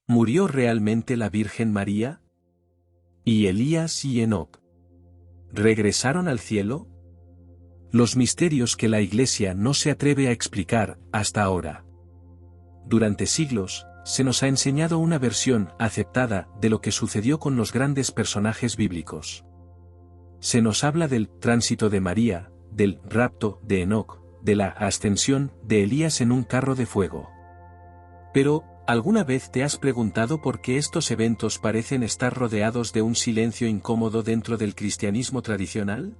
¿Murió realmente la Virgen María? ¿Y Elías y Enoc regresaron al cielo? Los misterios que la Iglesia no se atreve a explicar hasta ahora. Durante siglos, se nos ha enseñado una versión aceptada de lo que sucedió con los grandes personajes bíblicos. Se nos habla del tránsito de María, del rapto de Enoc, de la ascensión de Elías en un carro de fuego. Pero, ¿alguna vez te has preguntado por qué estos eventos parecen estar rodeados de un silencio incómodo dentro del cristianismo tradicional?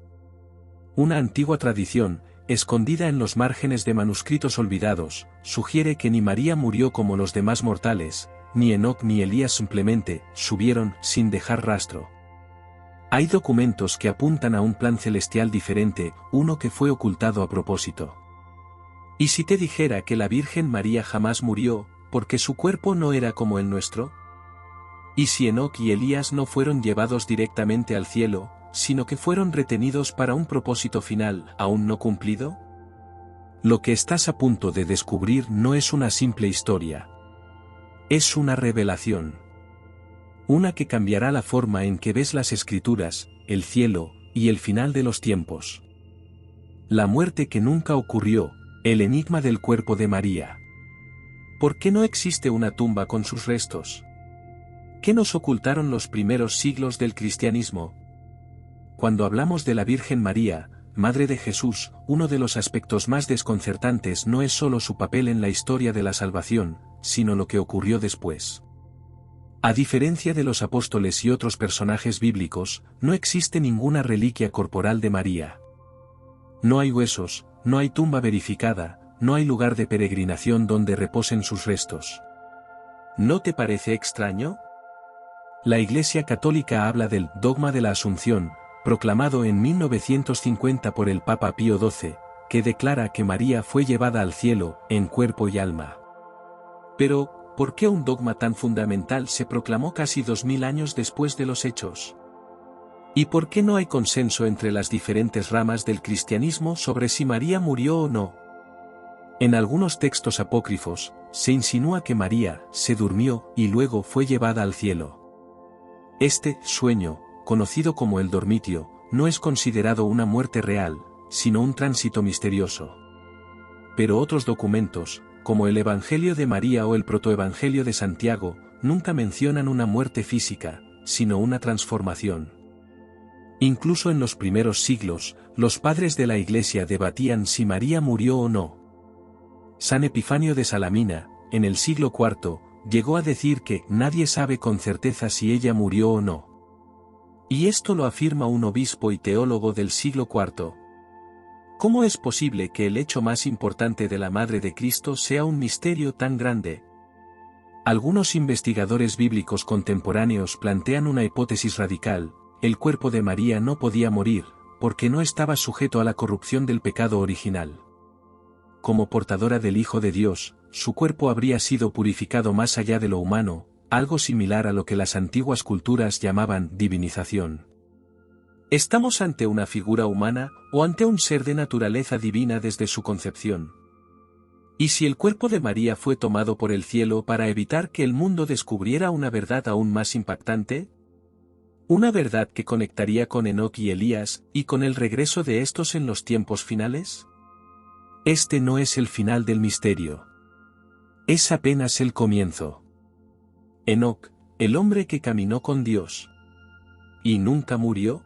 Una antigua tradición, escondida en los márgenes de manuscritos olvidados, sugiere que ni María murió como los demás mortales, ni Enoc ni Elías simplemente subieron sin dejar rastro. Hay documentos que apuntan a un plan celestial diferente, uno que fue ocultado a propósito. ¿Y si te dijera que la Virgen María jamás murió, porque su cuerpo no era como el nuestro? ¿Y si Enoc y Elías no fueron llevados directamente al cielo, sino que fueron retenidos para un propósito final aún no cumplido? Lo que estás a punto de descubrir no es una simple historia. Es una revelación. Una que cambiará la forma en que ves las Escrituras, el cielo, y el final de los tiempos. La muerte que nunca ocurrió, el enigma del cuerpo de María. ¿Por qué no existe una tumba con sus restos? ¿Qué nos ocultaron los primeros siglos del cristianismo? Cuando hablamos de la Virgen María, Madre de Jesús, uno de los aspectos más desconcertantes no es solo su papel en la historia de la salvación, sino lo que ocurrió después. A diferencia de los apóstoles y otros personajes bíblicos, no existe ninguna reliquia corporal de María. No hay huesos, no hay tumba verificada, no hay lugar de peregrinación donde reposen sus restos. ¿No te parece extraño? La Iglesia Católica habla del dogma de la Asunción, proclamado en 1950 por el Papa Pío XII, que declara que María fue llevada al cielo, en cuerpo y alma. Pero, ¿por qué un dogma tan fundamental se proclamó casi 2000 años después de los hechos? ¿Y por qué no hay consenso entre las diferentes ramas del cristianismo sobre si María murió o no? En algunos textos apócrifos, se insinúa que María se durmió y luego fue llevada al cielo. Este sueño, conocido como el dormitio, no es considerado una muerte real, sino un tránsito misterioso. Pero otros documentos, como el Evangelio de María o el Protoevangelio de Santiago, nunca mencionan una muerte física, sino una transformación. Incluso en los primeros siglos, los padres de la Iglesia debatían si María murió o no. San Epifanio de Salamina, en el siglo IV, llegó a decir que nadie sabe con certeza si ella murió o no. Y esto lo afirma un obispo y teólogo del siglo IV. ¿Cómo es posible que el hecho más importante de la Madre de Cristo sea un misterio tan grande? Algunos investigadores bíblicos contemporáneos plantean una hipótesis radical: el cuerpo de María no podía morir, porque no estaba sujeto a la corrupción del pecado original. Como portadora del Hijo de Dios, su cuerpo habría sido purificado más allá de lo humano, algo similar a lo que las antiguas culturas llamaban divinización. ¿Estamos ante una figura humana, o ante un ser de naturaleza divina desde su concepción? ¿Y si el cuerpo de María fue tomado por el cielo para evitar que el mundo descubriera una verdad aún más impactante? ¿Una verdad que conectaría con Enoc y Elías, y con el regreso de estos en los tiempos finales? Este no es el final del misterio. Es apenas el comienzo. Enoc, el hombre que caminó con Dios. ¿Y nunca murió?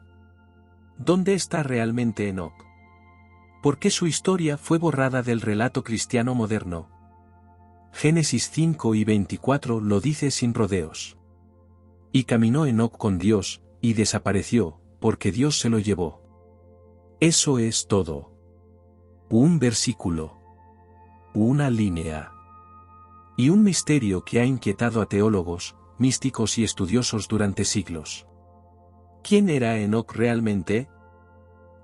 ¿Dónde está realmente Enoc? ¿Por qué su historia fue borrada del relato cristiano moderno? Génesis 5 y 24 lo dice sin rodeos. Y caminó Enoc con Dios, y desapareció, porque Dios se lo llevó. Eso es todo. Un versículo. Una línea. Y un misterio que ha inquietado a teólogos, místicos y estudiosos durante siglos. ¿Quién era Enoc realmente?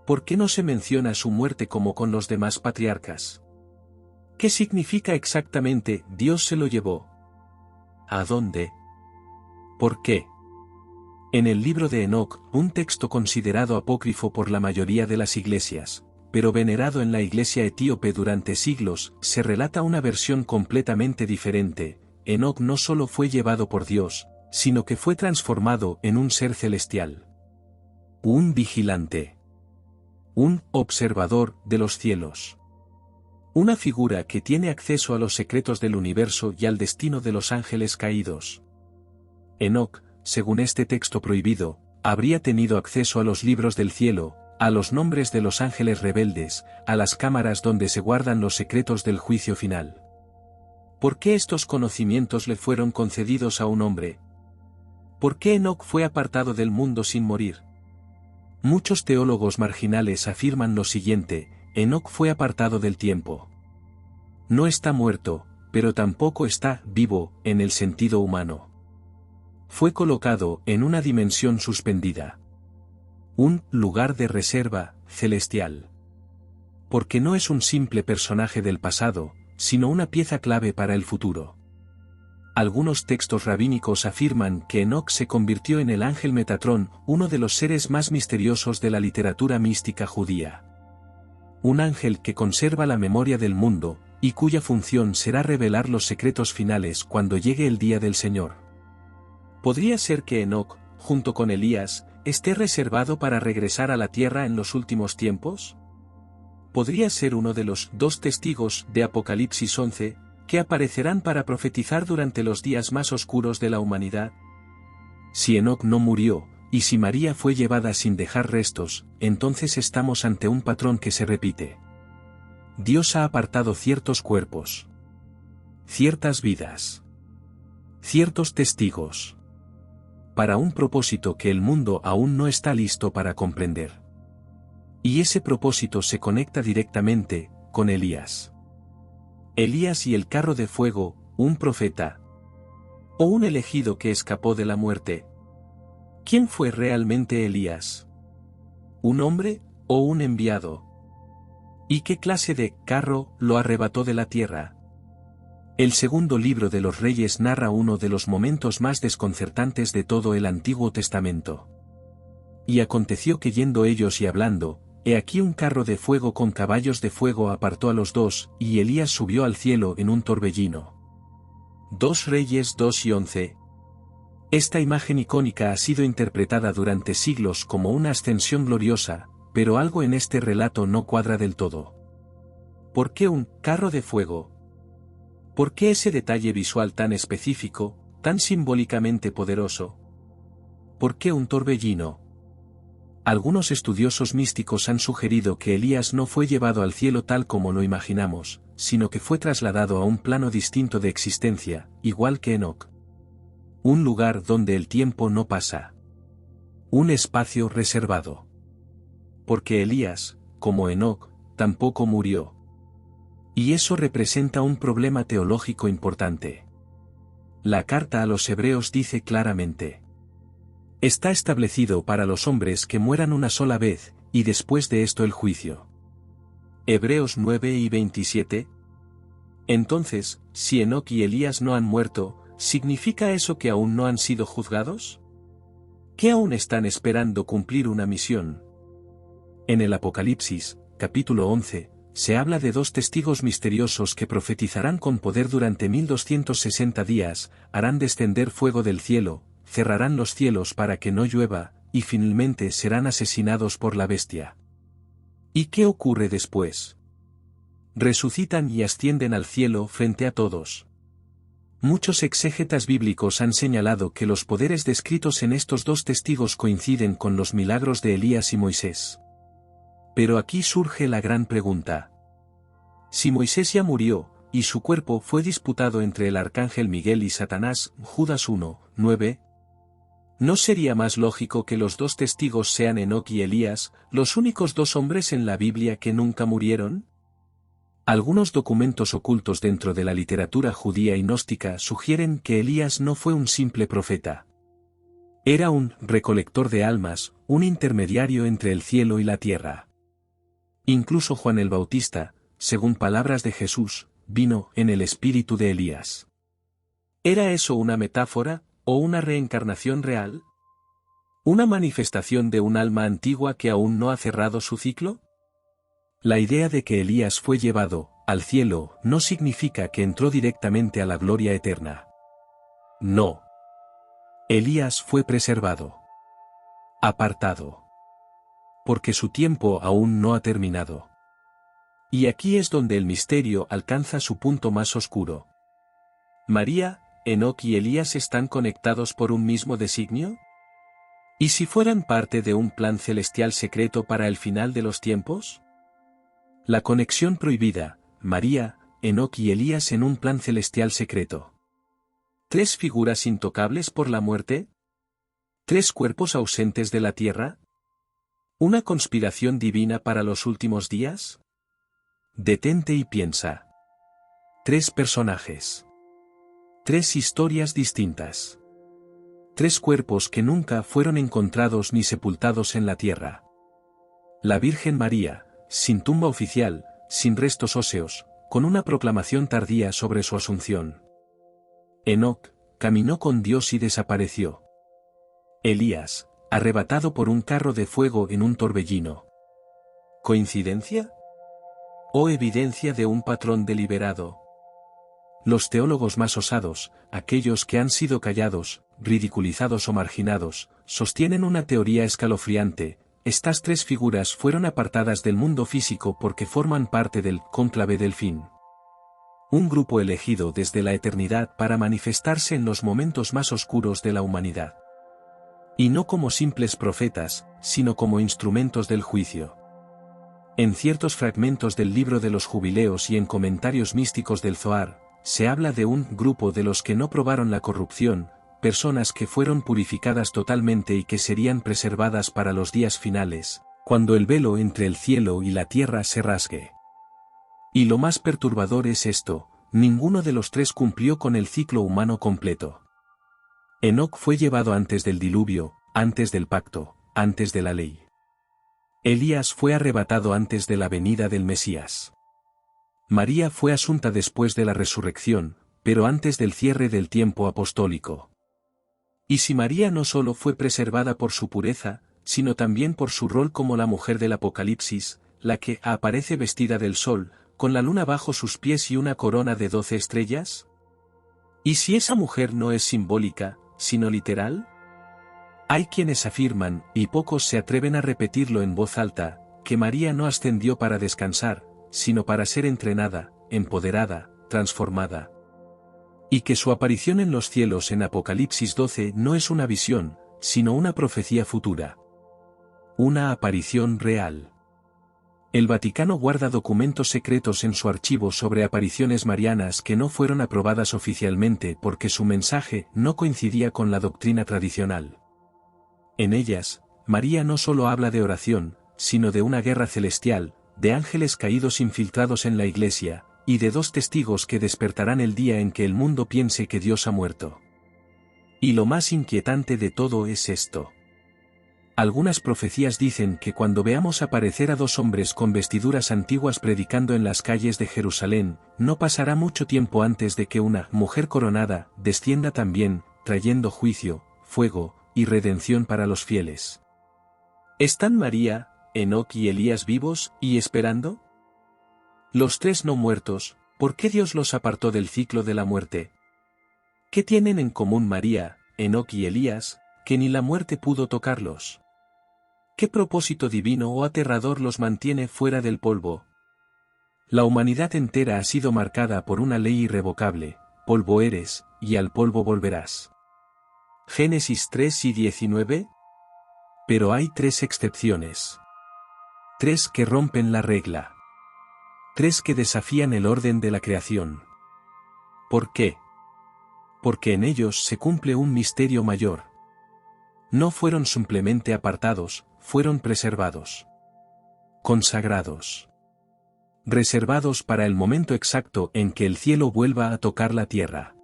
¿Por qué no se menciona su muerte como con los demás patriarcas? ¿Qué significa exactamente Dios se lo llevó? ¿A dónde? ¿Por qué? En el libro de Enoc, un texto considerado apócrifo por la mayoría de las iglesias, pero venerado en la iglesia etíope durante siglos, se relata una versión completamente diferente, Enoc no solo fue llevado por Dios, sino que fue transformado en un ser celestial. Un vigilante. Un observador de los cielos. Una figura que tiene acceso a los secretos del universo y al destino de los ángeles caídos. Enoc, según este texto prohibido, habría tenido acceso a los libros del cielo, a los nombres de los ángeles rebeldes, a las cámaras donde se guardan los secretos del juicio final. ¿Por qué estos conocimientos le fueron concedidos a un hombre? ¿Por qué Enoc fue apartado del mundo sin morir? Muchos teólogos marginales afirman lo siguiente: Enoc fue apartado del tiempo. No está muerto, pero tampoco está vivo, en el sentido humano. Fue colocado en una dimensión suspendida. Un lugar de reserva celestial. Porque no es un simple personaje del pasado, sino una pieza clave para el futuro. Algunos textos rabínicos afirman que Enoc se convirtió en el ángel Metatrón, uno de los seres más misteriosos de la literatura mística judía. Un ángel que conserva la memoria del mundo, y cuya función será revelar los secretos finales cuando llegue el día del Señor. ¿Podría ser que Enoc, junto con Elías, esté reservado para regresar a la tierra en los últimos tiempos? ¿Podría ser uno de los 2 testigos de Apocalipsis 11, que aparecerán para profetizar durante los días más oscuros de la humanidad? Si Enoc no murió, y si María fue llevada sin dejar restos, entonces estamos ante un patrón que se repite. Dios ha apartado ciertos cuerpos, ciertas vidas, ciertos testigos, para un propósito que el mundo aún no está listo para comprender. Y ese propósito se conecta directamente con Elías. Elías y el carro de fuego, un profeta, o un elegido que escapó de la muerte. ¿Quién fue realmente Elías? ¿Un hombre o un enviado? ¿Y qué clase de carro lo arrebató de la tierra? El segundo libro de los Reyes narra uno de los momentos más desconcertantes de todo el Antiguo Testamento. Y aconteció que yendo ellos y hablando, he aquí un carro de fuego con caballos de fuego apartó a los 2, y Elías subió al cielo en un torbellino. 2 Reyes 2:11. Esta imagen icónica ha sido interpretada durante siglos como una ascensión gloriosa, pero algo en este relato no cuadra del todo. ¿Por qué un carro de fuego? ¿Por qué ese detalle visual tan específico, tan simbólicamente poderoso? ¿Por qué un torbellino? Algunos estudiosos místicos han sugerido que Elías no fue llevado al cielo tal como lo imaginamos, sino que fue trasladado a un plano distinto de existencia, igual que Enoc. Un lugar donde el tiempo no pasa. Un espacio reservado. Porque Elías, como Enoc, tampoco murió. Y eso representa un problema teológico importante. La carta a los Hebreos dice claramente: está establecido para los hombres que mueran una sola vez, y después de esto el juicio. Hebreos 9:27. Entonces, si Enoc y Elías no han muerto, ¿significa eso que aún no han sido juzgados? ¿Que aún están esperando cumplir una misión? En el Apocalipsis, capítulo 11, se habla de 2 testigos misteriosos que profetizarán con poder durante 1260 días, harán descender fuego del cielo, cerrarán los cielos para que no llueva, y finalmente serán asesinados por la bestia. ¿Y qué ocurre después? Resucitan y ascienden al cielo frente a todos. Muchos exégetas bíblicos han señalado que los poderes descritos en estos 2 testigos coinciden con los milagros de Elías y Moisés. Pero aquí surge la gran pregunta. Si Moisés ya murió, y su cuerpo fue disputado entre el arcángel Miguel y Satanás, Judas 1:9, ¿no sería más lógico que los 2 testigos sean Enoc y Elías, los únicos 2 hombres en la Biblia que nunca murieron? Algunos documentos ocultos dentro de la literatura judía y gnóstica sugieren que Elías no fue un simple profeta. Era un recolector de almas, un intermediario entre el cielo y la tierra. Incluso Juan el Bautista, según palabras de Jesús, vino en el espíritu de Elías. ¿Era eso una metáfora, o una reencarnación real? ¿Una manifestación de un alma antigua que aún no ha cerrado su ciclo? La idea de que Elías fue llevado al cielo no significa que entró directamente a la gloria eterna. no. Elías fue preservado. Apartado. Porque su tiempo aún no ha terminado. Y aquí es donde el misterio alcanza su punto más oscuro. ¿María, Enoc y Elías están conectados por un mismo designio? ¿Y si fueran parte de un plan celestial secreto para el final de los tiempos? La conexión prohibida, María, Enoc y Elías en un plan celestial secreto. ¿Tres figuras intocables por la muerte? ¿Tres cuerpos ausentes de la tierra? ¿Una conspiración divina para los últimos días? Detente y piensa. Tres personajes. Tres historias distintas. Tres cuerpos que nunca fueron encontrados ni sepultados en la tierra. La Virgen María, sin tumba oficial, sin restos óseos, con una proclamación tardía sobre su asunción. Enoc, caminó con Dios y desapareció. Elías, arrebatado por un carro de fuego en un torbellino. ¿Coincidencia? ¿O evidencia de un patrón deliberado? Los teólogos más osados, aquellos que han sido callados, ridiculizados o marginados, sostienen una teoría escalofriante: estas tres figuras fueron apartadas del mundo físico porque forman parte del cónclave del fin. Un grupo elegido desde la eternidad para manifestarse en los momentos más oscuros de la humanidad. Y no como simples profetas, sino como instrumentos del juicio. En ciertos fragmentos del libro de los Jubileos y en comentarios místicos del Zohar, se habla de un grupo de los que no probaron la corrupción, personas que fueron purificadas totalmente y que serían preservadas para los días finales, cuando el velo entre el cielo y la tierra se rasgue. Y lo más perturbador es esto: ninguno de los tres cumplió con el ciclo humano completo. Enoc fue llevado antes del diluvio, antes del pacto, antes de la ley. Elías fue arrebatado antes de la venida del Mesías. María fue asunta después de la resurrección, pero antes del cierre del tiempo apostólico. Y si María no solo fue preservada por su pureza, sino también por su rol como la mujer del Apocalipsis, la que aparece vestida del sol, con la luna bajo sus pies y una corona de 12 estrellas? ¿Y si esa mujer no es simbólica, sino literal? Hay quienes afirman, y pocos se atreven a repetirlo en voz alta, que María no ascendió para descansar, sino para ser entrenada, empoderada, transformada. Y que su aparición en los cielos en Apocalipsis 12 no es una visión, sino una profecía futura. Una aparición real. El Vaticano guarda documentos secretos en su archivo sobre apariciones marianas que no fueron aprobadas oficialmente porque su mensaje no coincidía con la doctrina tradicional. En ellas, María no solo habla de oración, sino de una guerra celestial, de ángeles caídos infiltrados en la Iglesia, y de dos testigos que despertarán el día en que el mundo piense que Dios ha muerto. Y lo más inquietante de todo es esto. Algunas profecías dicen que cuando veamos aparecer a dos hombres con vestiduras antiguas predicando en las calles de Jerusalén, no pasará mucho tiempo antes de que una mujer coronada descienda también, trayendo juicio, fuego y redención para los fieles. ¿Están María, Enoc y Elías vivos y esperando? Los tres no muertos, ¿por qué Dios los apartó del ciclo de la muerte? ¿Qué tienen en común María, Enoc y Elías, que ni la muerte pudo tocarlos? ¿Qué propósito divino o aterrador los mantiene fuera del polvo? La humanidad entera ha sido marcada por una ley irrevocable: polvo eres, y al polvo volverás. Génesis 3 y 19. Pero hay tres excepciones. Tres que rompen la regla. Tres que desafían el orden de la creación. ¿Por qué? Porque en ellos se cumple un misterio mayor. No fueron simplemente apartados, fueron preservados. Consagrados. Reservados para el momento exacto en que el cielo vuelva a tocar la tierra.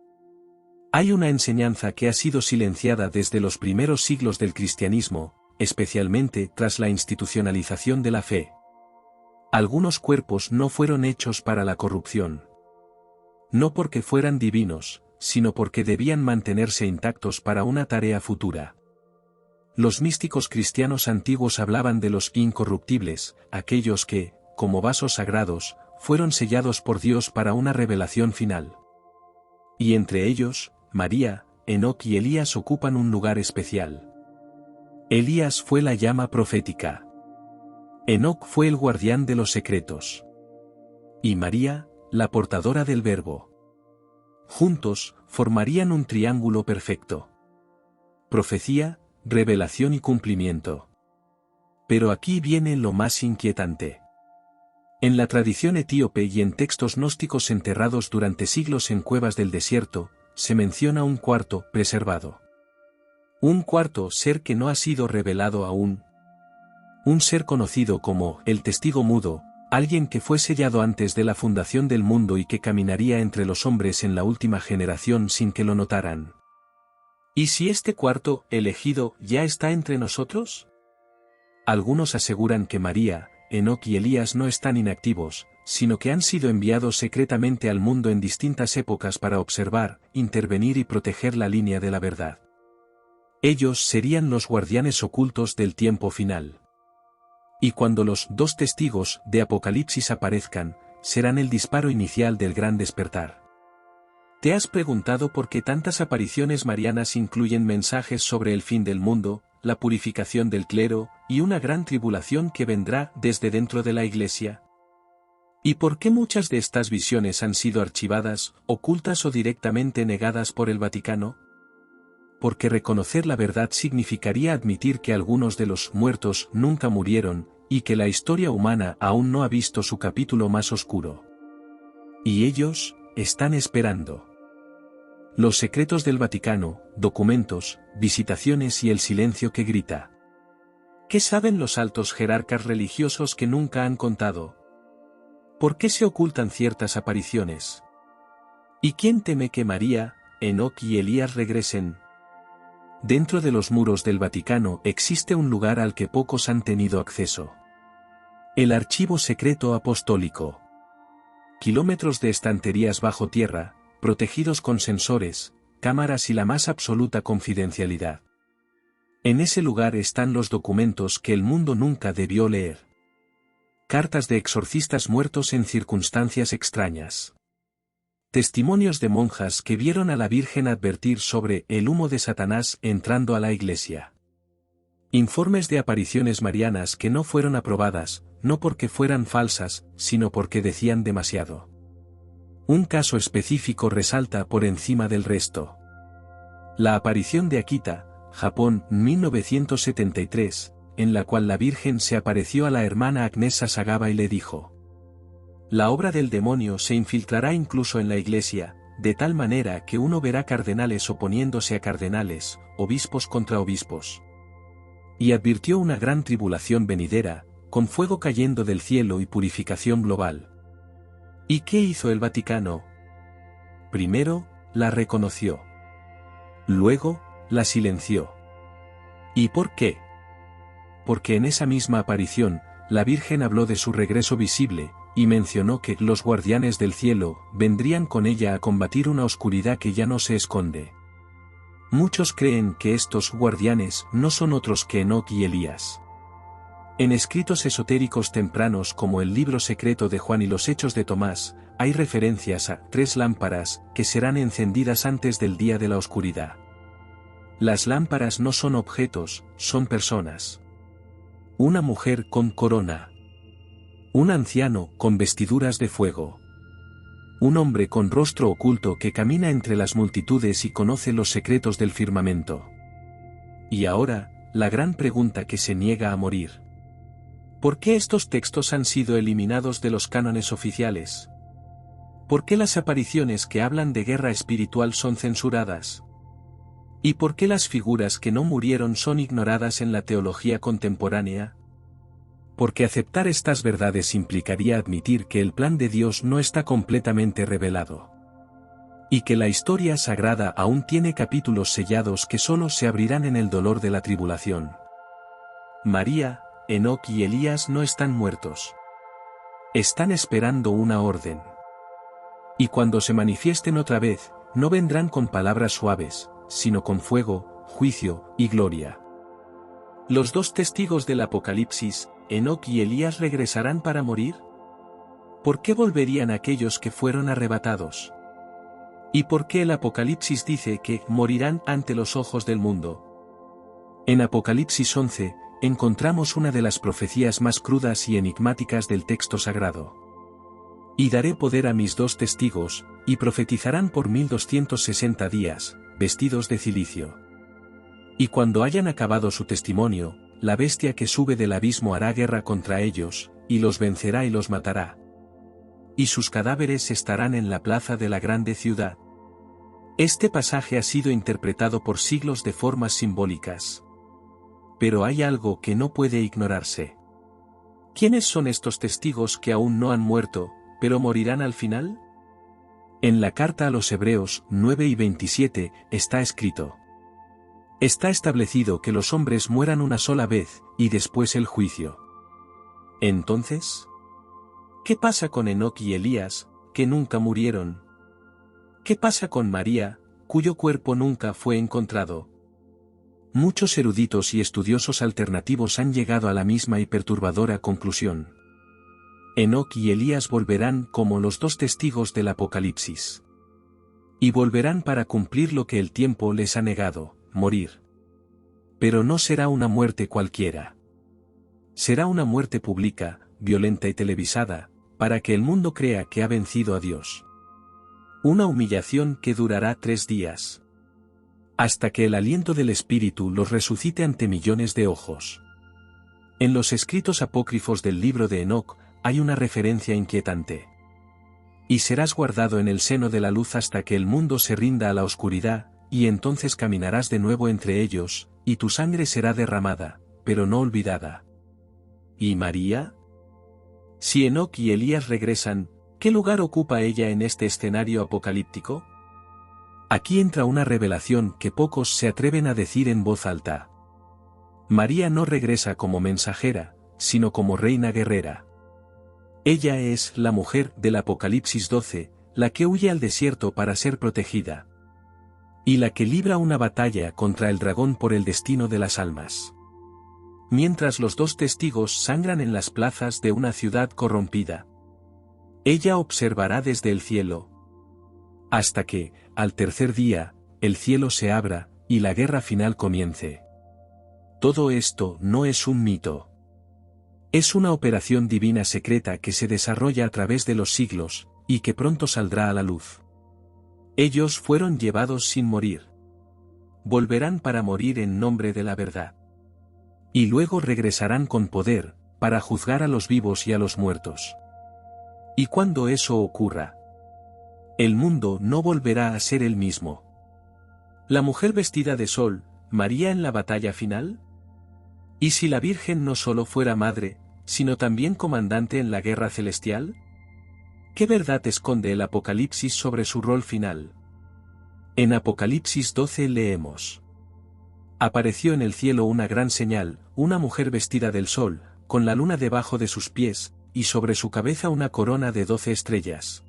Hay una enseñanza que ha sido silenciada desde los primeros siglos del cristianismo, especialmente tras la institucionalización de la fe. Algunos cuerpos no fueron hechos para la corrupción. No porque fueran divinos, sino porque debían mantenerse intactos para una tarea futura. Los místicos cristianos antiguos hablaban de los incorruptibles, aquellos que, como vasos sagrados, fueron sellados por Dios para una revelación final. Y entre ellos, María, Enoc y Elías ocupan un lugar especial. Elías fue la llama profética. Enoc fue el guardián de los secretos. Y María, la portadora del Verbo. Juntos, formarían un triángulo perfecto. Profecía, revelación y cumplimiento. Pero aquí viene lo más inquietante. En la tradición etíope y en textos gnósticos enterrados durante siglos en cuevas del desierto, se menciona un cuarto preservado. Un cuarto ser que no ha sido revelado aún. Un ser conocido como el testigo mudo, alguien que fue sellado antes de la fundación del mundo y que caminaría entre los hombres en la última generación sin que lo notaran. ¿Y si este cuarto elegido ya está entre nosotros? Algunos aseguran que María, Enoc y Elías no están inactivos, sino que han sido enviados secretamente al mundo en distintas épocas para observar, intervenir y proteger la línea de la verdad. Ellos serían los guardianes ocultos del tiempo final. Y cuando los dos testigos de Apocalipsis aparezcan, serán el disparo inicial del gran despertar. ¿Te has preguntado por qué tantas apariciones marianas incluyen mensajes sobre el fin del mundo, la purificación del clero, y una gran tribulación que vendrá desde dentro de la Iglesia? ¿Y por qué muchas de estas visiones han sido archivadas, ocultas o directamente negadas por el Vaticano? Porque reconocer la verdad significaría admitir que algunos de los muertos nunca murieron, y que la historia humana aún no ha visto su capítulo más oscuro. Y ellos están esperando. Los secretos del Vaticano, documentos, visitaciones y el silencio que grita. ¿Qué saben los altos jerarcas religiosos que nunca han contado? ¿Por qué se ocultan ciertas apariciones? ¿Y quién teme que María, Enoc y Elías regresen? Dentro de los muros del Vaticano existe un lugar al que pocos han tenido acceso. El archivo secreto apostólico. Kilómetros de estanterías bajo tierra, protegidos con sensores, cámaras y la más absoluta confidencialidad. En ese lugar están los documentos que el mundo nunca debió leer. Cartas de exorcistas muertos en circunstancias extrañas. Testimonios de monjas que vieron a la Virgen advertir sobre el humo de Satanás entrando a la iglesia. Informes de apariciones marianas que no fueron aprobadas, no porque fueran falsas, sino porque decían demasiado. Un caso específico resalta por encima del resto. La aparición de Akita, Japón, 1973, en la cual la Virgen se apareció a la hermana Agnes Sasagawa y le dijo: la obra del demonio se infiltrará incluso en la iglesia, de tal manera que uno verá cardenales oponiéndose a cardenales, obispos contra obispos. Y advirtió una gran tribulación venidera, con fuego cayendo del cielo y purificación global. ¿Y qué hizo el Vaticano? Primero, la reconoció. Luego, la silenció. ¿Y por qué? Porque en esa misma aparición, la Virgen habló de su regreso visible, y mencionó que los guardianes del cielo vendrían con ella a combatir una oscuridad que ya no se esconde. Muchos creen que estos guardianes no son otros que Enoc y Elías. En escritos esotéricos tempranos como el libro secreto de Juan y los Hechos de Tomás, hay referencias a 3 lámparas que serán encendidas antes del día de la oscuridad. Las lámparas no son objetos, son personas. Una mujer con corona. Un anciano con vestiduras de fuego. Un hombre con rostro oculto que camina entre las multitudes y conoce los secretos del firmamento. Y ahora, la gran pregunta que se niega a morir. ¿Por qué estos textos han sido eliminados de los cánones oficiales? ¿Por qué las apariciones que hablan de guerra espiritual son censuradas? ¿Y por qué las figuras que no murieron son ignoradas en la teología contemporánea? Porque aceptar estas verdades implicaría admitir que el plan de Dios no está completamente revelado. Y que la historia sagrada aún tiene capítulos sellados que solo se abrirán en el dolor de la tribulación. María, Enoc y Elías no están muertos. Están esperando una orden. Y cuando se manifiesten otra vez, no vendrán con palabras suaves, sino con fuego, juicio y gloria. Los 2 testigos del Apocalipsis, Enoc y Elías, regresarán para morir. ¿Por qué volverían aquellos que fueron arrebatados? ¿Y por qué el Apocalipsis dice que morirán ante los ojos del mundo? En Apocalipsis 11, encontramos una de las profecías más crudas y enigmáticas del texto sagrado. Y daré poder a mis 2 testigos, y profetizarán por 1260 días, vestidos de cilicio. Y cuando hayan acabado su testimonio, la bestia que sube del abismo hará guerra contra ellos, y los vencerá y los matará. Y sus cadáveres estarán en la plaza de la grande ciudad. Este pasaje ha sido interpretado por siglos de formas simbólicas. Pero hay algo que no puede ignorarse. ¿Quiénes son estos testigos que aún no han muerto, pero morirán al final? En la carta a los Hebreos 9 y 27 está escrito: está establecido que los hombres mueran una sola vez, y después el juicio. Entonces, ¿qué pasa con Enoc y Elías, que nunca murieron? ¿Qué pasa con María, cuyo cuerpo nunca fue encontrado? Muchos eruditos y estudiosos alternativos han llegado a la misma y perturbadora conclusión. Enoc y Elías volverán como los 2 testigos del Apocalipsis. Y volverán para cumplir lo que el tiempo les ha negado, morir. Pero no será una muerte cualquiera. Será una muerte pública, violenta y televisada, para que el mundo crea que ha vencido a Dios. Una humillación que durará 3 días. Hasta que el aliento del Espíritu los resucite ante millones de ojos. En los escritos apócrifos del libro de Enoc, hay una referencia inquietante. Y serás guardado en el seno de la luz hasta que el mundo se rinda a la oscuridad, y entonces caminarás de nuevo entre ellos, y tu sangre será derramada, pero no olvidada. ¿Y María? Si Enoc y Elías regresan, ¿qué lugar ocupa ella en este escenario apocalíptico? Aquí entra una revelación que pocos se atreven a decir en voz alta. María no regresa como mensajera, sino como reina guerrera. Ella es la mujer del Apocalipsis 12, la que huye al desierto para ser protegida. Y la que libra una batalla contra el dragón por el destino de las almas. Mientras los 2 testigos sangran en las plazas de una ciudad corrompida. Ella observará desde el cielo. Hasta que, al tercer día, el cielo se abra, y la guerra final comience. Todo esto no es un mito. Es una operación divina secreta que se desarrolla a través de los siglos, y que pronto saldrá a la luz. Ellos fueron llevados sin morir. Volverán para morir en nombre de la verdad. Y luego regresarán con poder, para juzgar a los vivos y a los muertos. Y cuando eso ocurra, el mundo no volverá a ser el mismo. ¿La mujer vestida de sol, María en la batalla final? ¿Y si la Virgen no solo fuera madre, sino también comandante en la guerra celestial? ¿Qué verdad esconde el Apocalipsis sobre su rol final? En Apocalipsis 12 leemos: apareció en el cielo una gran señal, una mujer vestida del sol, con la luna debajo de sus pies, y sobre su cabeza una corona de 12 estrellas.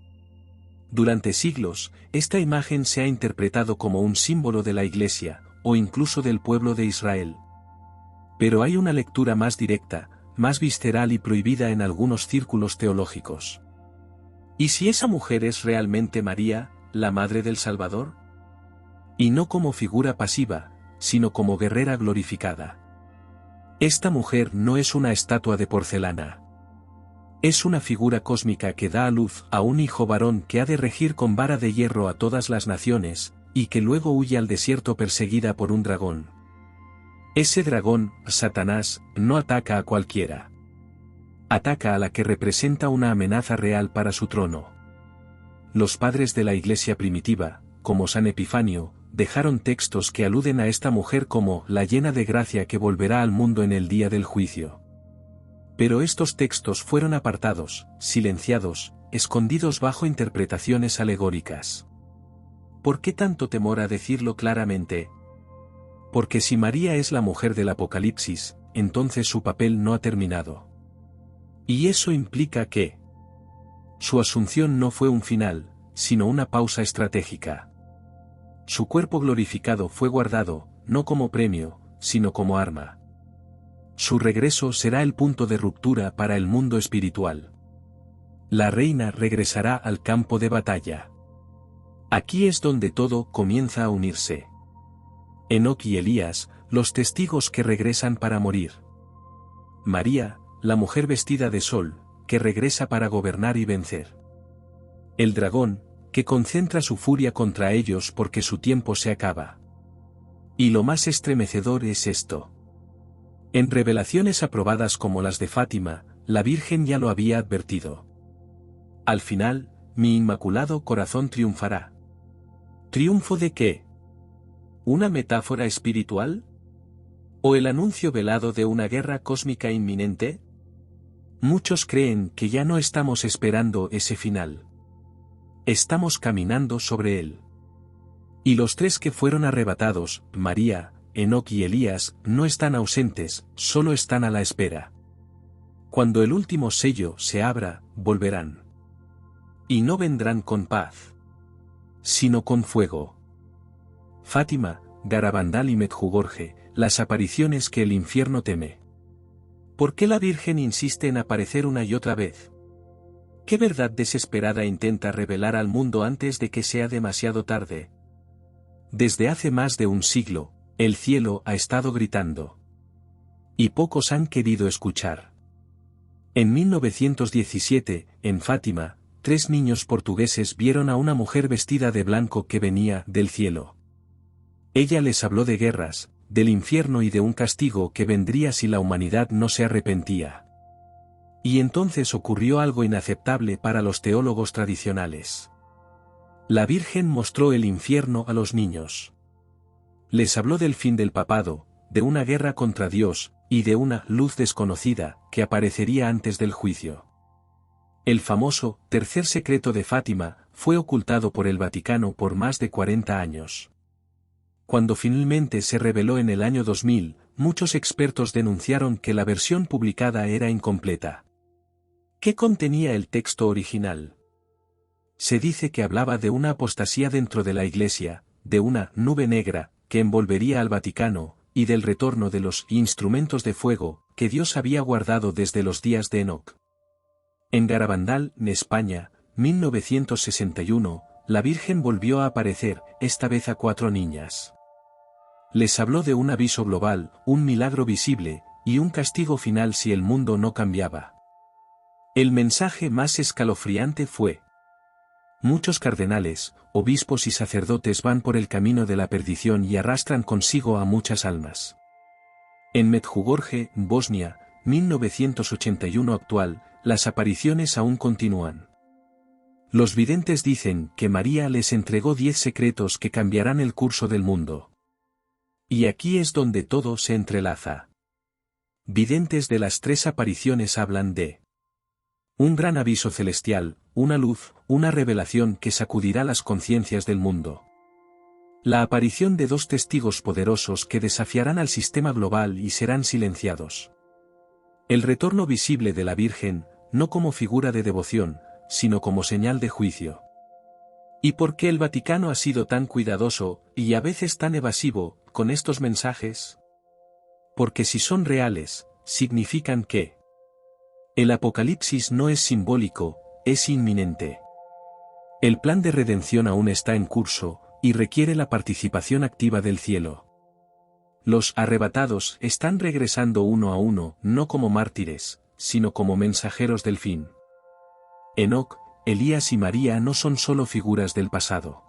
Durante siglos, esta imagen se ha interpretado como un símbolo de la Iglesia, o incluso del pueblo de Israel. Pero hay una lectura más directa, más visceral y prohibida en algunos círculos teológicos. ¿Y si esa mujer es realmente María, la Madre del Salvador? Y no como figura pasiva, sino como guerrera glorificada. Esta mujer no es una estatua de porcelana. Es una figura cósmica que da a luz a un hijo varón que ha de regir con vara de hierro a todas las naciones, y que luego huye al desierto perseguida por un dragón. Ese dragón, Satanás, no ataca a cualquiera. Ataca a la que representa una amenaza real para su trono. Los padres de la Iglesia primitiva, como San Epifanio, dejaron textos que aluden a esta mujer como la llena de gracia que volverá al mundo en el día del juicio. Pero estos textos fueron apartados, silenciados, escondidos bajo interpretaciones alegóricas. ¿Por qué tanto temor a decirlo claramente? Porque si María es la mujer del Apocalipsis, entonces su papel no ha terminado. Y eso implica que su asunción no fue un final, sino una pausa estratégica. Su cuerpo glorificado fue guardado, no como premio, sino como arma. Su regreso será el punto de ruptura para el mundo espiritual. La reina regresará al campo de batalla. Aquí es donde todo comienza a unirse. Enoc y Elías, los testigos que regresan para morir. María, la mujer vestida de sol, que regresa para gobernar y vencer. El dragón, que concentra su furia contra ellos porque su tiempo se acaba. Y lo más estremecedor es esto. En revelaciones aprobadas como las de Fátima, la Virgen ya lo había advertido. Al final, mi inmaculado corazón triunfará. ¿Triunfo de qué? ¿Una metáfora espiritual? ¿O el anuncio velado de una guerra cósmica inminente? Muchos creen que ya no estamos esperando ese final. Estamos caminando sobre él. Y los tres que fueron arrebatados, María, Enoc y Elías, no están ausentes, solo están a la espera. Cuando el último sello se abra, volverán. Y no vendrán con paz, sino con fuego. Fátima, Garabandal y Medjugorje, las apariciones que el infierno teme. ¿Por qué la Virgen insiste en aparecer una y otra vez? ¿Qué verdad desesperada intenta revelar al mundo antes de que sea demasiado tarde? Desde hace más de un siglo, el cielo ha estado gritando. Y pocos han querido escuchar. En 1917, en Fátima, 3 niños portugueses vieron a una mujer vestida de blanco que venía del cielo. Ella les habló de guerras, del infierno y de un castigo que vendría si la humanidad no se arrepentía. Y entonces ocurrió algo inaceptable para los teólogos tradicionales. La Virgen mostró el infierno a los niños. Les habló del fin del papado, de una guerra contra Dios, y de una luz desconocida, que aparecería antes del juicio. El famoso tercer secreto de Fátima fue ocultado por el Vaticano por más de 40 años. Cuando finalmente se reveló en el año 2000, muchos expertos denunciaron que la versión publicada era incompleta. ¿Qué contenía el texto original? Se dice que hablaba de una apostasía dentro de la Iglesia, de una nube negra, que envolvería al Vaticano, y del retorno de los instrumentos de fuego, que Dios había guardado desde los días de Enoc. En Garabandal, en España, 1961, la Virgen volvió a aparecer, esta vez a 4 niñas. Les habló de un aviso global, un milagro visible, y un castigo final si el mundo no cambiaba. El mensaje más escalofriante fue: muchos cardenales, obispos y sacerdotes van por el camino de la perdición y arrastran consigo a muchas almas. En Medjugorje, Bosnia, 1981 actual, las apariciones aún continúan. Los videntes dicen que María les entregó 10 secretos que cambiarán el curso del mundo. Y aquí es donde todo se entrelaza. Videntes de las 3 apariciones hablan de un gran aviso celestial, una luz, una revelación que sacudirá las conciencias del mundo. La aparición de 2 testigos poderosos que desafiarán al sistema global y serán silenciados. El retorno visible de la Virgen, no como figura de devoción, sino como señal de juicio. ¿Y por qué el Vaticano ha sido tan cuidadoso, y a veces tan evasivo, con estos mensajes? Porque si son reales, significan que el Apocalipsis no es simbólico, es inminente. El plan de redención aún está en curso, y requiere la participación activa del cielo. Los arrebatados están regresando uno a uno, no como mártires, sino como mensajeros del fin. Enoc, Elías y María no son solo figuras del pasado.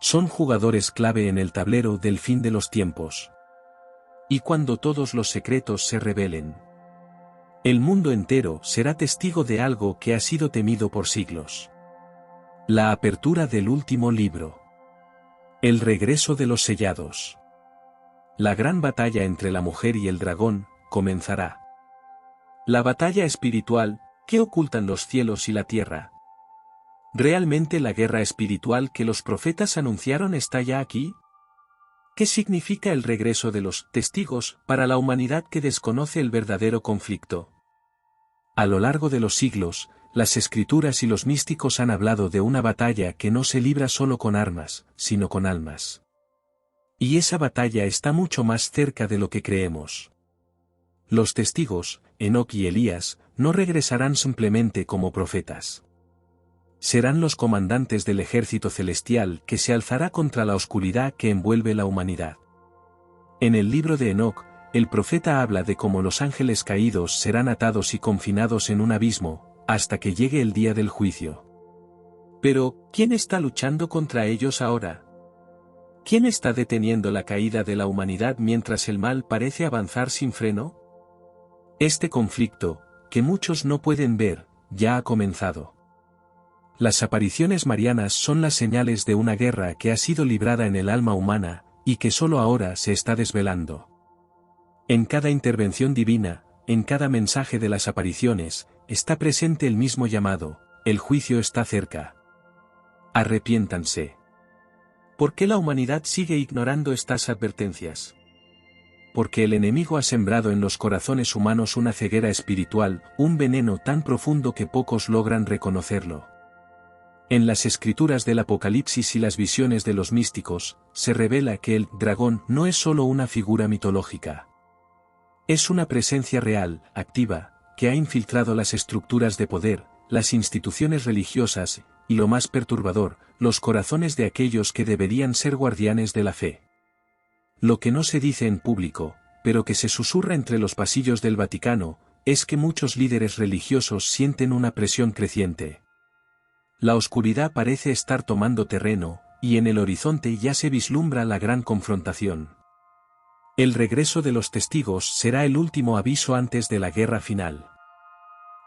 Son jugadores clave en el tablero del fin de los tiempos. Y cuando todos los secretos se revelen, el mundo entero será testigo de algo que ha sido temido por siglos. La apertura del último libro. El regreso de los sellados. La gran batalla entre la mujer y el dragón comenzará. La batalla espiritual, ¿qué ocultan los cielos y la tierra? ¿Realmente la guerra espiritual que los profetas anunciaron está ya aquí? ¿Qué significa el regreso de los testigos para la humanidad que desconoce el verdadero conflicto? A lo largo de los siglos, las escrituras y los místicos han hablado de una batalla que no se libra solo con armas, sino con almas. Y esa batalla está mucho más cerca de lo que creemos. Los testigos, Enoc y Elías, no regresarán simplemente como profetas. Serán los comandantes del ejército celestial que se alzará contra la oscuridad que envuelve la humanidad. En el libro de Enoc, el profeta habla de cómo los ángeles caídos serán atados y confinados en un abismo, hasta que llegue el día del juicio. Pero, ¿quién está luchando contra ellos ahora? ¿Quién está deteniendo la caída de la humanidad mientras el mal parece avanzar sin freno? Este conflicto, que muchos no pueden ver, ya ha comenzado. Las apariciones marianas son las señales de una guerra que ha sido librada en el alma humana, y que solo ahora se está desvelando. En cada intervención divina, en cada mensaje de las apariciones, está presente el mismo llamado: el juicio está cerca. Arrepiéntanse. ¿Por qué la humanidad sigue ignorando estas advertencias? Porque el enemigo ha sembrado en los corazones humanos una ceguera espiritual, un veneno tan profundo que pocos logran reconocerlo. En las escrituras del Apocalipsis y las visiones de los místicos, se revela que el dragón no es solo una figura mitológica. Es una presencia real, activa, que ha infiltrado las estructuras de poder, las instituciones religiosas, y lo más perturbador, los corazones de aquellos que deberían ser guardianes de la fe. Lo que no se dice en público, pero que se susurra entre los pasillos del Vaticano, es que muchos líderes religiosos sienten una presión creciente. La oscuridad parece estar tomando terreno, y en el horizonte ya se vislumbra la gran confrontación. El regreso de los testigos será el último aviso antes de la guerra final.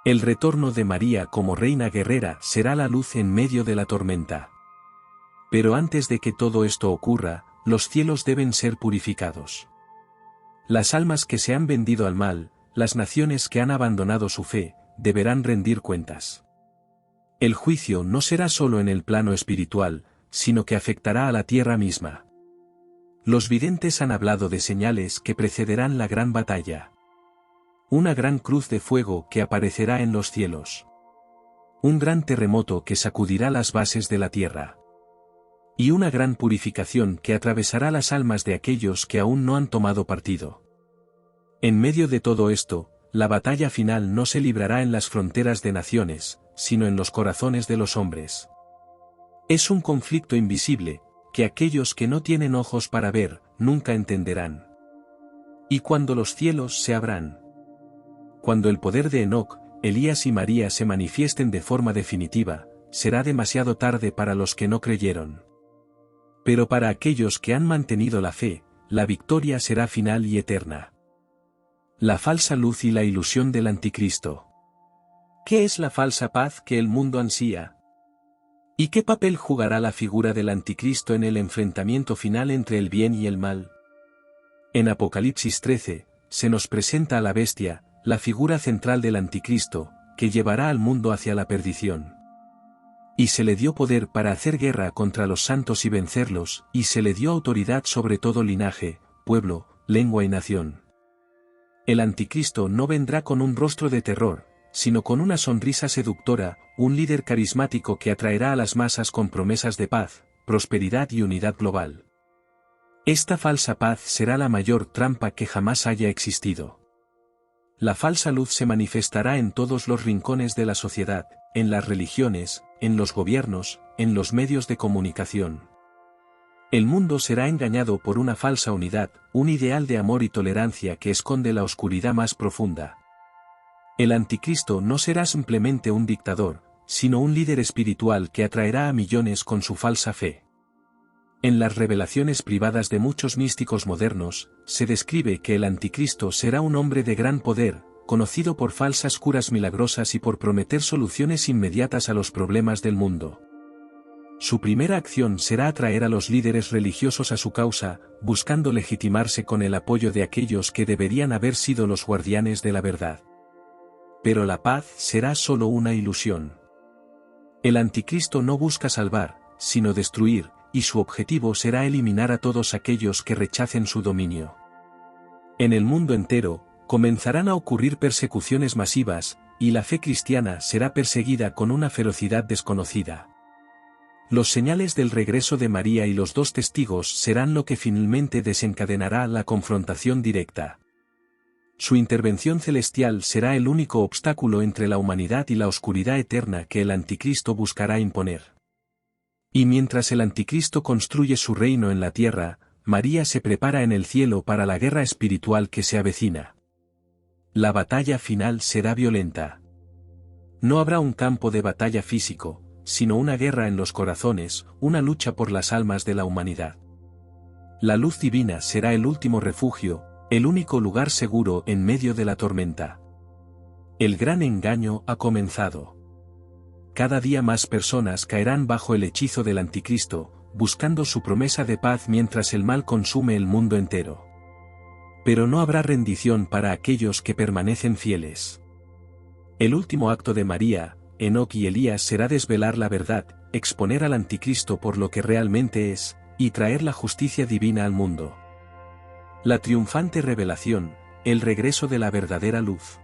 El retorno de María como reina guerrera será la luz en medio de la tormenta. Pero antes de que todo esto ocurra, los cielos deben ser purificados. Las almas que se han vendido al mal, las naciones que han abandonado su fe, deberán rendir cuentas. El juicio no será solo en el plano espiritual, sino que afectará a la tierra misma. Los videntes han hablado de señales que precederán la gran batalla. Una gran cruz de fuego que aparecerá en los cielos. Un gran terremoto que sacudirá las bases de la tierra. Y una gran purificación que atravesará las almas de aquellos que aún no han tomado partido. En medio de todo esto, la batalla final no se librará en las fronteras de naciones, sino en los corazones de los hombres. Es un conflicto invisible, que aquellos que no tienen ojos para ver, nunca entenderán. Y cuando los cielos se abran, cuando el poder de Enoc, Elías y María se manifiesten de forma definitiva, será demasiado tarde para los que no creyeron. Pero para aquellos que han mantenido la fe, la victoria será final y eterna. La falsa luz y la ilusión del anticristo. ¿Qué es la falsa paz que el mundo ansía? ¿Y qué papel jugará la figura del anticristo en el enfrentamiento final entre el bien y el mal? En Apocalipsis 13, se nos presenta a la bestia, la figura central del anticristo, que llevará al mundo hacia la perdición. Y se le dio poder para hacer guerra contra los santos y vencerlos, y se le dio autoridad sobre todo linaje, pueblo, lengua y nación. El anticristo no vendrá con un rostro de terror, sino con una sonrisa seductora, un líder carismático que atraerá a las masas con promesas de paz, prosperidad y unidad global. Esta falsa paz será la mayor trampa que jamás haya existido. La falsa luz se manifestará en todos los rincones de la sociedad, en las religiones, en los gobiernos, en los medios de comunicación. El mundo será engañado por una falsa unidad, un ideal de amor y tolerancia que esconde la oscuridad más profunda. El anticristo no será simplemente un dictador, sino un líder espiritual que atraerá a millones con su falsa fe. En las revelaciones privadas de muchos místicos modernos, se describe que el anticristo será un hombre de gran poder, conocido por falsas curas milagrosas y por prometer soluciones inmediatas a los problemas del mundo. Su primera acción será atraer a los líderes religiosos a su causa, buscando legitimarse con el apoyo de aquellos que deberían haber sido los guardianes de la verdad. Pero la paz será solo una ilusión. El anticristo no busca salvar, sino destruir, y su objetivo será eliminar a todos aquellos que rechacen su dominio. En el mundo entero, comenzarán a ocurrir persecuciones masivas, y la fe cristiana será perseguida con una ferocidad desconocida. Los señales del regreso de María y los dos testigos serán lo que finalmente desencadenará la confrontación directa. Su intervención celestial será el único obstáculo entre la humanidad y la oscuridad eterna que el anticristo buscará imponer. Y mientras el anticristo construye su reino en la tierra, María se prepara en el cielo para la guerra espiritual que se avecina. La batalla final será violenta. No habrá un campo de batalla físico, sino una guerra en los corazones, una lucha por las almas de la humanidad. La luz divina será el último refugio, el único lugar seguro en medio de la tormenta. El gran engaño ha comenzado. Cada día más personas caerán bajo el hechizo del anticristo, buscando su promesa de paz mientras el mal consume el mundo entero. Pero no habrá rendición para aquellos que permanecen fieles. El último acto de María, Enoc y Elías será desvelar la verdad, exponer al anticristo por lo que realmente es, y traer la justicia divina al mundo. La triunfante revelación, el regreso de la verdadera luz.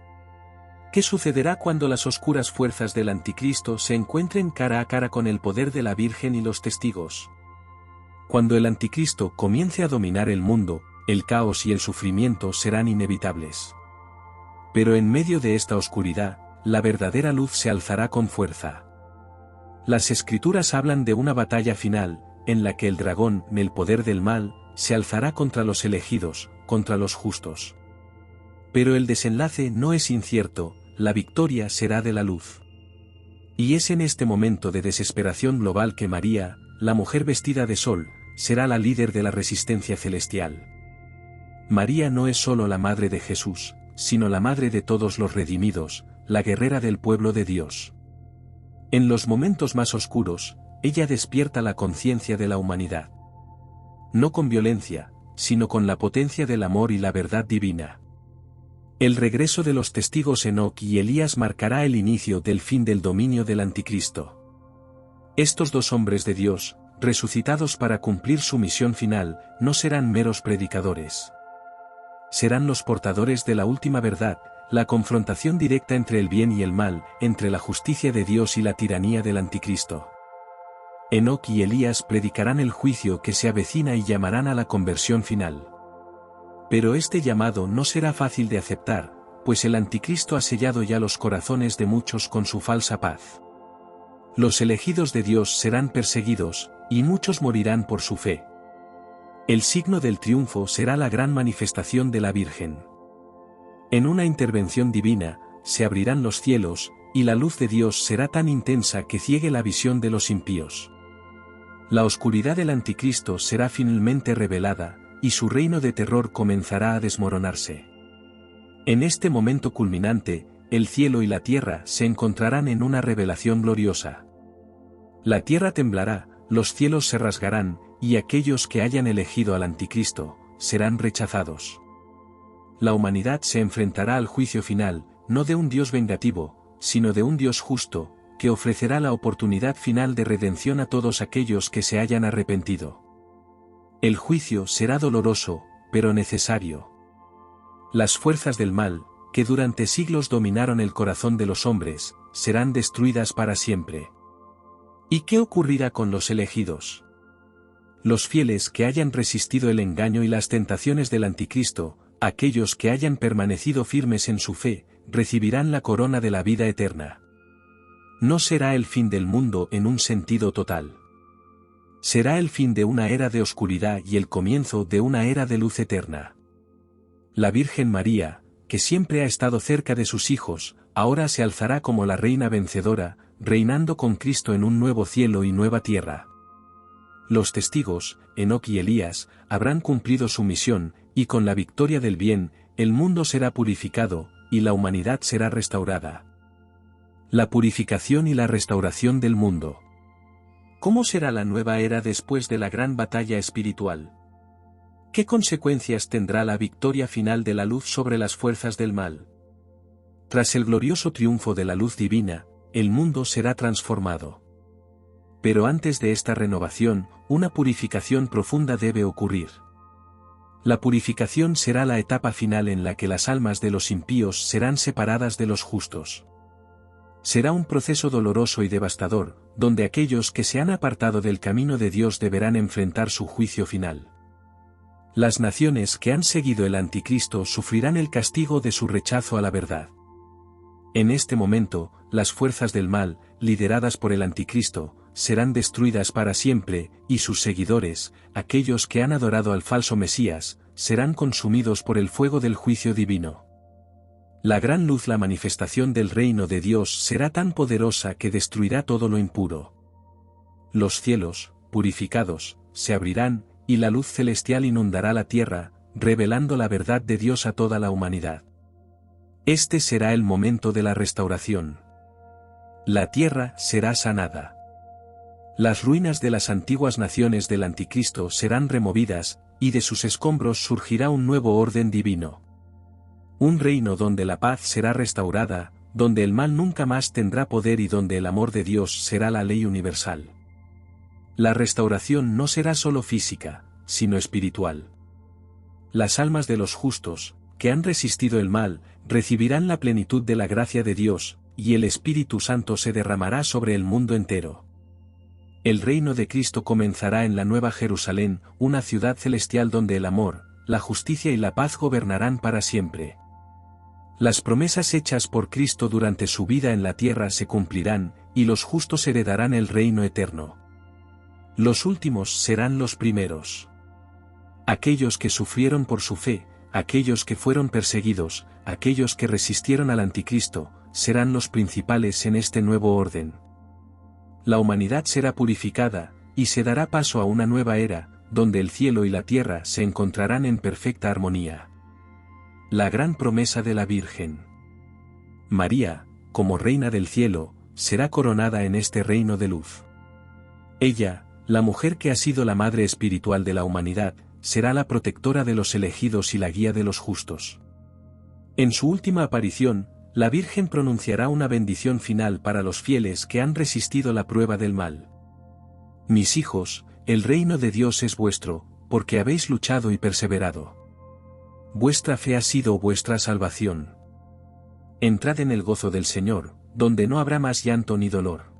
¿Qué sucederá cuando las oscuras fuerzas del anticristo se encuentren cara a cara con el poder de la Virgen y los testigos? Cuando el anticristo comience a dominar el mundo, el caos y el sufrimiento serán inevitables. Pero en medio de esta oscuridad, la verdadera luz se alzará con fuerza. Las escrituras hablan de una batalla final, en la que el dragón, el poder del mal, se alzará contra los elegidos, contra los justos. Pero el desenlace no es incierto, la victoria será de la luz. Y es en este momento de desesperación global que María, la mujer vestida de sol, será la líder de la resistencia celestial. María no es solo la madre de Jesús, sino la madre de todos los redimidos, la guerrera del pueblo de Dios. En los momentos más oscuros, ella despierta la conciencia de la humanidad. No con violencia, sino con la potencia del amor y la verdad divina. El regreso de los testigos Enoc y Elías marcará el inicio del fin del dominio del anticristo. Estos dos hombres de Dios, resucitados para cumplir su misión final, no serán meros predicadores. Serán los portadores de la última verdad, la confrontación directa entre el bien y el mal, entre la justicia de Dios y la tiranía del anticristo. Enoc y Elías predicarán el juicio que se avecina y llamarán a la conversión final. Pero este llamado no será fácil de aceptar, pues el anticristo ha sellado ya los corazones de muchos con su falsa paz. Los elegidos de Dios serán perseguidos, y muchos morirán por su fe. El signo del triunfo será la gran manifestación de la Virgen. En una intervención divina, se abrirán los cielos, y la luz de Dios será tan intensa que ciegue la visión de los impíos. La oscuridad del anticristo será finalmente revelada, y su reino de terror comenzará a desmoronarse. En este momento culminante, el cielo y la tierra se encontrarán en una revelación gloriosa. La tierra temblará, los cielos se rasgarán, y aquellos que hayan elegido al anticristo, serán rechazados. La humanidad se enfrentará al juicio final, no de un Dios vengativo, sino de un Dios justo, que ofrecerá la oportunidad final de redención a todos aquellos que se hayan arrepentido. El juicio será doloroso, pero necesario. Las fuerzas del mal, que durante siglos dominaron el corazón de los hombres, serán destruidas para siempre. ¿Y qué ocurrirá con los elegidos? Los fieles que hayan resistido el engaño y las tentaciones del anticristo, aquellos que hayan permanecido firmes en su fe, recibirán la corona de la vida eterna. No será el fin del mundo en un sentido total. Será el fin de una era de oscuridad y el comienzo de una era de luz eterna. La Virgen María, que siempre ha estado cerca de sus hijos, ahora se alzará como la reina vencedora, reinando con Cristo en un nuevo cielo y nueva tierra. Los testigos, Enoc y Elías, habrán cumplido su misión, y con la victoria del bien, el mundo será purificado, y la humanidad será restaurada. La purificación y la restauración del mundo. ¿Cómo será la nueva era después de la gran batalla espiritual? ¿Qué consecuencias tendrá la victoria final de la luz sobre las fuerzas del mal? Tras el glorioso triunfo de la luz divina, el mundo será transformado. Pero antes de esta renovación, una purificación profunda debe ocurrir. La purificación será la etapa final en la que las almas de los impíos serán separadas de los justos. Será un proceso doloroso y devastador, donde aquellos que se han apartado del camino de Dios deberán enfrentar su juicio final. Las naciones que han seguido el anticristo sufrirán el castigo de su rechazo a la verdad. En este momento, las fuerzas del mal, lideradas por el anticristo, serán destruidas para siempre, y sus seguidores, aquellos que han adorado al falso Mesías, serán consumidos por el fuego del juicio divino. La gran luz, la manifestación del reino de Dios, será tan poderosa que destruirá todo lo impuro. Los cielos, purificados, se abrirán, y la luz celestial inundará la tierra, revelando la verdad de Dios a toda la humanidad. Este será el momento de la restauración. La tierra será sanada. Las ruinas de las antiguas naciones del anticristo serán removidas, y de sus escombros surgirá un nuevo orden divino. Un reino donde la paz será restaurada, donde el mal nunca más tendrá poder y donde el amor de Dios será la ley universal. La restauración no será solo física, sino espiritual. Las almas de los justos, que han resistido el mal, recibirán la plenitud de la gracia de Dios, y el Espíritu Santo se derramará sobre el mundo entero. El reino de Cristo comenzará en la Nueva Jerusalén, una ciudad celestial donde el amor, la justicia y la paz gobernarán para siempre. Las promesas hechas por Cristo durante su vida en la tierra se cumplirán, y los justos heredarán el reino eterno. Los últimos serán los primeros. Aquellos que sufrieron por su fe, aquellos que fueron perseguidos, aquellos que resistieron al anticristo, serán los principales en este nuevo orden. La humanidad será purificada, y se dará paso a una nueva era, donde el cielo y la tierra se encontrarán en perfecta armonía. La gran promesa de la Virgen. María, como reina del cielo, será coronada en este reino de luz. Ella, la mujer que ha sido la madre espiritual de la humanidad, será la protectora de los elegidos y la guía de los justos. En su última aparición, la Virgen pronunciará una bendición final para los fieles que han resistido la prueba del mal. Mis hijos, el reino de Dios es vuestro, porque habéis luchado y perseverado. Vuestra fe ha sido vuestra salvación. Entrad en el gozo del Señor, donde no habrá más llanto ni dolor.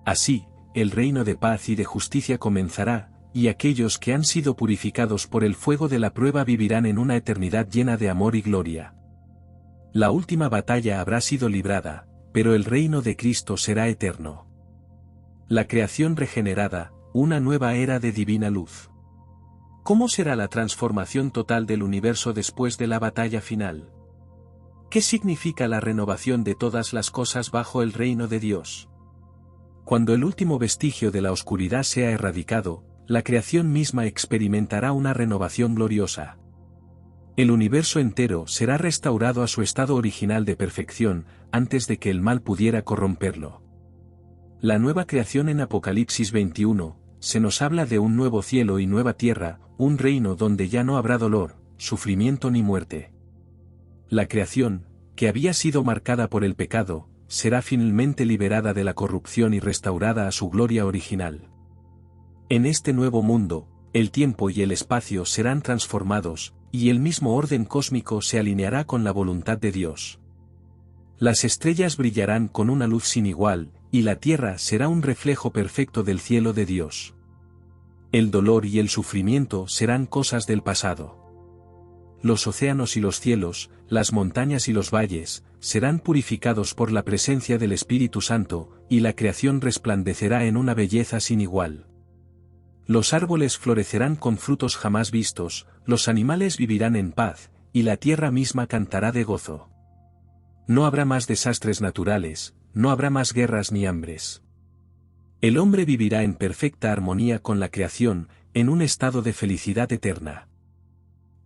Así, el reino de paz y de justicia comenzará, y aquellos que han sido purificados por el fuego de la prueba vivirán en una eternidad llena de amor y gloria. La última batalla habrá sido librada, pero el reino de Cristo será eterno. La creación regenerada, una nueva era de divina luz. ¿Cómo será la transformación total del universo después de la batalla final? ¿Qué significa la renovación de todas las cosas bajo el reino de Dios? Cuando el último vestigio de la oscuridad sea erradicado, la creación misma experimentará una renovación gloriosa. El universo entero será restaurado a su estado original de perfección, antes de que el mal pudiera corromperlo. La nueva creación en Apocalipsis 21, se nos habla de un nuevo cielo y nueva tierra, un reino donde ya no habrá dolor, sufrimiento ni muerte. La creación, que había sido marcada por el pecado, será finalmente liberada de la corrupción y restaurada a su gloria original. En este nuevo mundo, el tiempo y el espacio serán transformados, y el mismo orden cósmico se alineará con la voluntad de Dios. Las estrellas brillarán con una luz sin igual, y la tierra será un reflejo perfecto del cielo de Dios. El dolor y el sufrimiento serán cosas del pasado. Los océanos y los cielos, las montañas y los valles, serán purificados por la presencia del Espíritu Santo, y la creación resplandecerá en una belleza sin igual. Los árboles florecerán con frutos jamás vistos, los animales vivirán en paz, y la tierra misma cantará de gozo. No habrá más desastres naturales, no habrá más guerras ni hambres. El hombre vivirá en perfecta armonía con la creación, en un estado de felicidad eterna.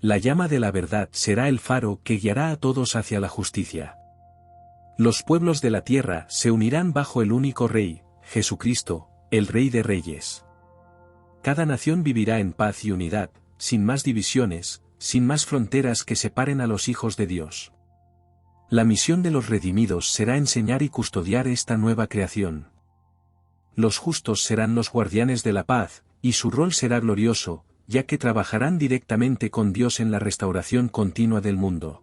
La llama de la verdad será el faro que guiará a todos hacia la justicia. Los pueblos de la tierra se unirán bajo el único Rey, Jesucristo, el Rey de Reyes. Cada nación vivirá en paz y unidad, sin más divisiones, sin más fronteras que separen a los hijos de Dios. La misión de los redimidos será enseñar y custodiar esta nueva creación. Los justos serán los guardianes de la paz, y su rol será glorioso, ya que trabajarán directamente con Dios en la restauración continua del mundo.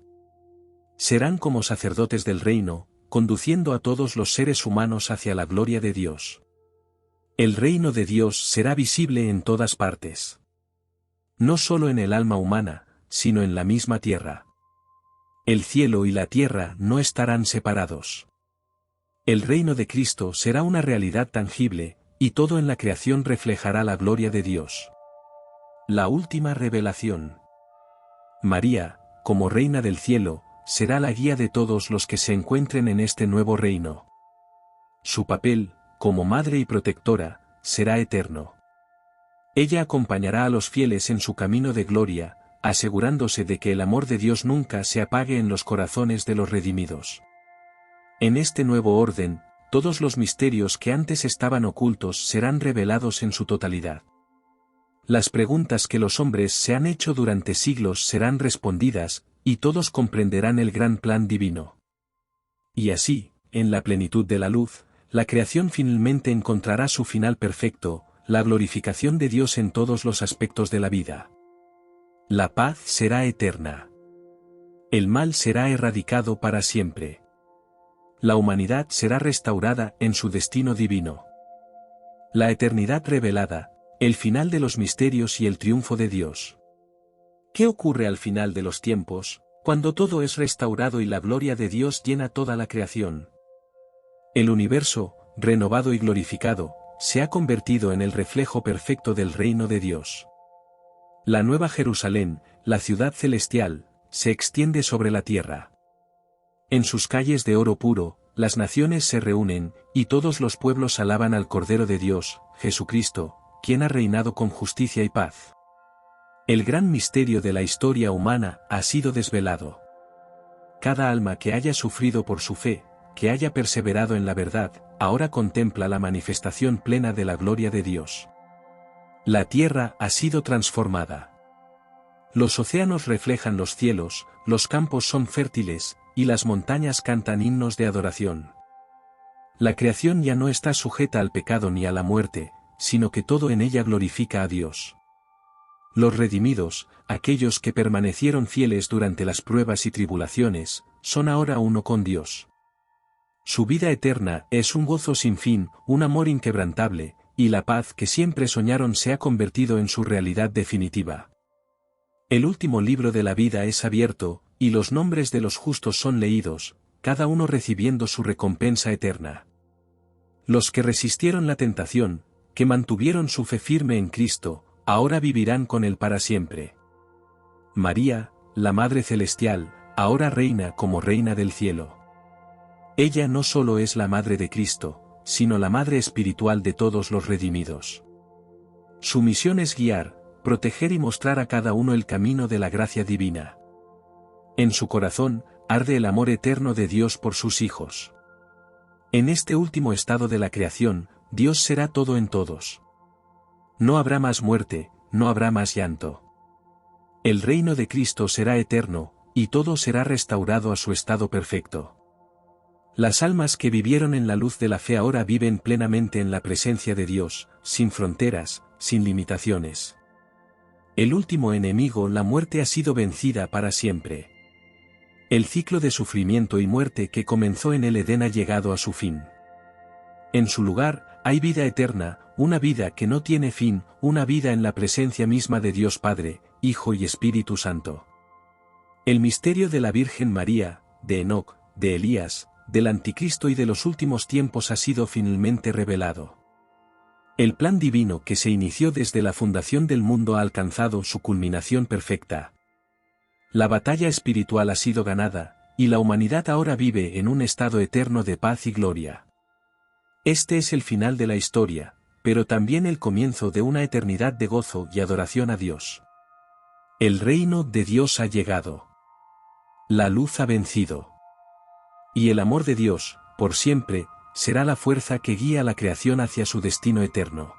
Serán como sacerdotes del reino, conduciendo a todos los seres humanos hacia la gloria de Dios. El reino de Dios será visible en todas partes. no solo en el alma humana, sino en la misma tierra. El cielo y la tierra no estarán separados. El reino de Cristo será una realidad tangible, y todo en la creación reflejará la gloria de Dios. La última revelación. María, como reina del cielo, será la guía de todos los que se encuentren en este nuevo reino. Su papel, como madre y protectora, será eterno. Ella acompañará a los fieles en su camino de gloria, asegurándose de que el amor de Dios nunca se apague en los corazones de los redimidos. En este nuevo orden, todos los misterios que antes estaban ocultos serán revelados en su totalidad. Las preguntas que los hombres se han hecho durante siglos serán respondidas, y todos comprenderán el gran plan divino. Y así, en la plenitud de la luz, la creación finalmente encontrará su final perfecto, la glorificación de Dios en todos los aspectos de la vida. La paz será eterna. El mal será erradicado para siempre. La humanidad será restaurada en su destino divino. La eternidad revelada, el final de los misterios y el triunfo de Dios. ¿Qué ocurre al final de los tiempos, cuando todo es restaurado y la gloria de Dios llena toda la creación? El universo, renovado y glorificado, se ha convertido en el reflejo perfecto del reino de Dios. La Nueva Jerusalén, la ciudad celestial, se extiende sobre la tierra. En sus calles de oro puro, las naciones se reúnen, y todos los pueblos alaban al Cordero de Dios, Jesucristo, quien ha reinado con justicia y paz. El gran misterio de la historia humana ha sido desvelado. Cada alma que haya sufrido por su fe, que haya perseverado en la verdad, ahora contempla la manifestación plena de la gloria de Dios. La tierra ha sido transformada. Los océanos reflejan los cielos, los campos son fértiles, y las montañas cantan himnos de adoración. La creación ya no está sujeta al pecado ni a la muerte, sino que todo en ella glorifica a Dios. Los redimidos, aquellos que permanecieron fieles durante las pruebas y tribulaciones, son ahora uno con Dios. Su vida eterna es un gozo sin fin, un amor inquebrantable, y la paz que siempre soñaron se ha convertido en su realidad definitiva. El último libro de la vida es abierto, y los nombres de los justos son leídos, cada uno recibiendo su recompensa eterna. Los que resistieron la tentación, que mantuvieron su fe firme en Cristo, ahora vivirán con Él para siempre. María, la Madre Celestial, ahora reina como Reina del Cielo. Ella no solo es la Madre de Cristo, sino la Madre espiritual de todos los redimidos. Su misión es guiar, proteger y mostrar a cada uno el camino de la gracia divina. En su corazón, arde el amor eterno de Dios por sus hijos. En este último estado de la creación, Dios será todo en todos. No habrá más muerte, no habrá más llanto. El reino de Cristo será eterno, y todo será restaurado a su estado perfecto. Las almas que vivieron en la luz de la fe ahora viven plenamente en la presencia de Dios, sin fronteras, sin limitaciones. El último enemigo, la muerte, ha sido vencida para siempre. El ciclo de sufrimiento y muerte que comenzó en el Edén ha llegado a su fin. En su lugar, hay vida eterna, una vida que no tiene fin, una vida en la presencia misma de Dios Padre, Hijo y Espíritu Santo. El misterio de la Virgen María, de Enoc, de Elías, del Anticristo y de los últimos tiempos ha sido finalmente revelado. El plan divino que se inició desde la fundación del mundo ha alcanzado su culminación perfecta. La batalla espiritual ha sido ganada, y la humanidad ahora vive en un estado eterno de paz y gloria. Este es el final de la historia, pero también el comienzo de una eternidad de gozo y adoración a Dios. El reino de Dios ha llegado. La luz ha vencido. Y el amor de Dios, por siempre, será la fuerza que guía a la creación hacia su destino eterno.